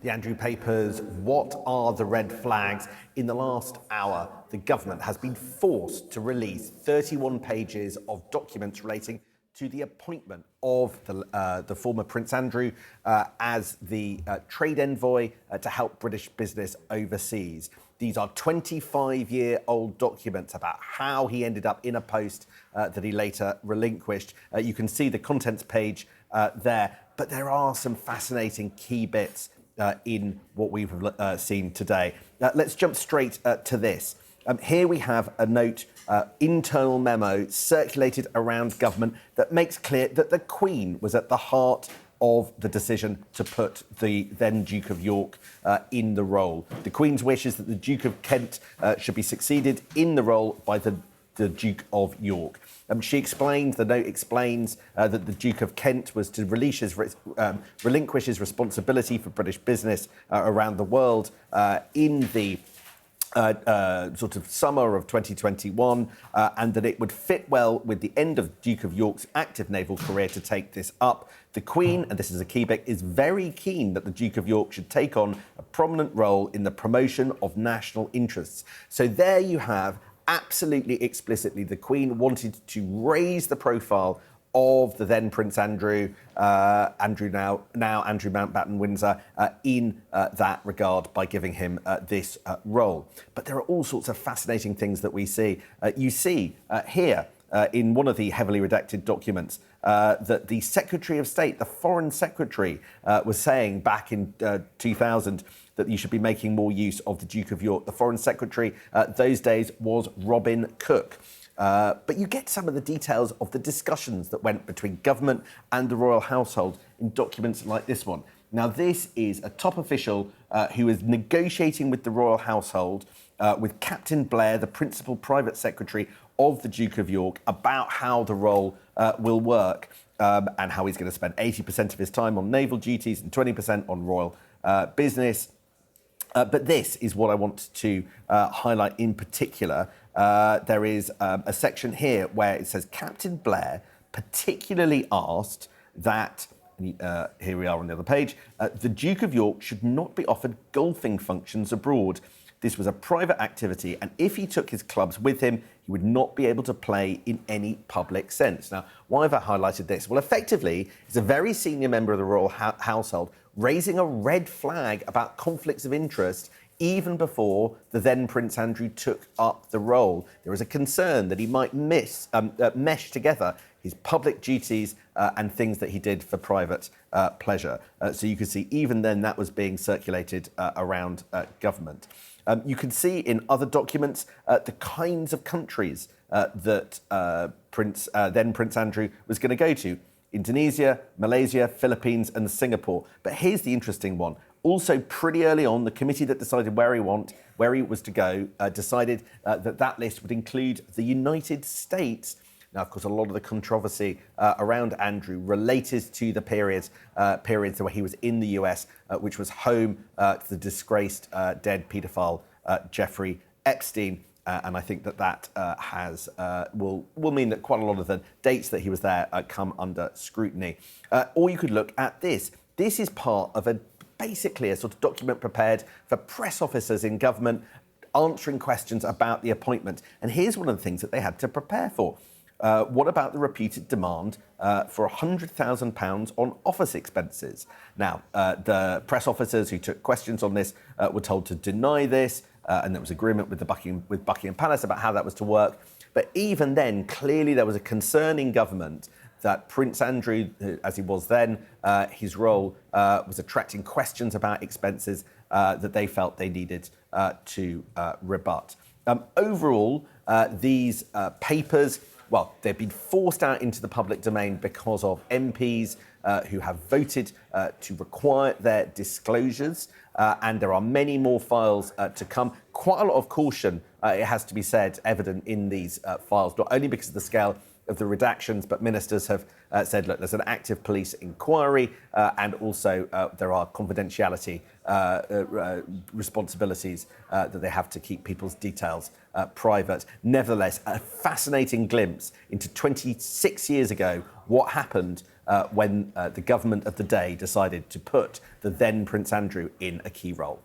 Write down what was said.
The Andrew Papers, what are the red flags? In the last hour, the government has been forced to release 31 pages of documents relating to the appointment of the former Prince Andrew as the trade envoy to help British business overseas. These are 25-year-old documents about how he ended up in a post that he later relinquished. You can see the contents page there, but there are some fascinating key bits in what we've seen today. Let's jump straight to this. Here we have a note, internal memo circulated around government that makes clear that the Queen was at the heart of the decision to put the then Duke of York in the role. The Queen's wish is that the Duke of Kent should be succeeded in the role by the Duke of York. The note explains that the Duke of Kent was to relinquish his responsibility for British business around the world in the sort of summer of 2021, and that it would fit well with the end of Duke of York's active naval career to take this up. The Queen, and this is a key bit, is very keen that the Duke of York should take on a prominent role in the promotion of national interests. So there you have, absolutely explicitly, the Queen wanted to raise the profile of the then Prince Andrew, now Andrew Mountbatten-Windsor, in that regard by giving him this role. But there are all sorts of fascinating things that we see. You see here in one of the heavily redacted documents that the Secretary of State, the Foreign Secretary, was saying back in 2000 that you should be making more use of the Duke of York. The Foreign Secretary those days was Robin Cook. But you get some of the details of the discussions that went between government and the royal household in documents like this one. Now, this is a top official who is negotiating with the royal household, with Captain Blair, the principal private secretary of the Duke of York, about how the role will work and how he's going to spend 80% of his time on naval duties and 20% on royal business. But this is what I want to highlight in particular. There is a section here where it says Captain Blair particularly asked that, here we are on the other page, the Duke of York should not be offered golfing functions abroad. This was a private activity, and if he took his clubs with him, he would not be able to play in any public sense. Now, why have I highlighted this? Well, effectively, he's a very senior member of the royal household raising a red flag about conflicts of interest even before the then Prince Andrew took up the role. There was a concern that he might mesh together his public duties and things that he did for private pleasure. So you can see even then that was being circulated around government. You can see in other documents the kinds of countries that then Prince Andrew was going to go to: Indonesia, Malaysia, Philippines and Singapore. But here's the interesting one. Also, pretty early on, the committee that decided where he was to go decided that list would include the United States. Now, of course, a lot of the controversy around Andrew related to the periods where he was in the US, which was home to the disgraced dead paedophile Jeffrey Epstein. And I think that will mean that quite a lot of the dates that he was there come under scrutiny. Or you could look at this. This is part of basically a sort of document prepared for press officers in government answering questions about the appointment. And here's one of the things that they had to prepare for. What about the repeated demand for £100,000 on office expenses? Now, the press officers who took questions on this were told to deny this, and there was agreement with Buckingham Palace about how that was to work. But even then, clearly there was a concern in government that Prince Andrew, as he was then, his role was attracting questions about expenses that they felt they needed to rebut. Overall, these papers, well, they've been forced out into the public domain because of MPs who have voted to require their disclosures, and there are many more files to come. Quite a lot of caution, it has to be said, evident in these files, not only because of the scale of the redactions, but ministers have said, look, there's an active police inquiry, and also there are confidentiality responsibilities that they have to keep people's details private. Nevertheless, a fascinating glimpse into 26 years ago, what happened when the government of the day decided to put the then Prince Andrew in a key role.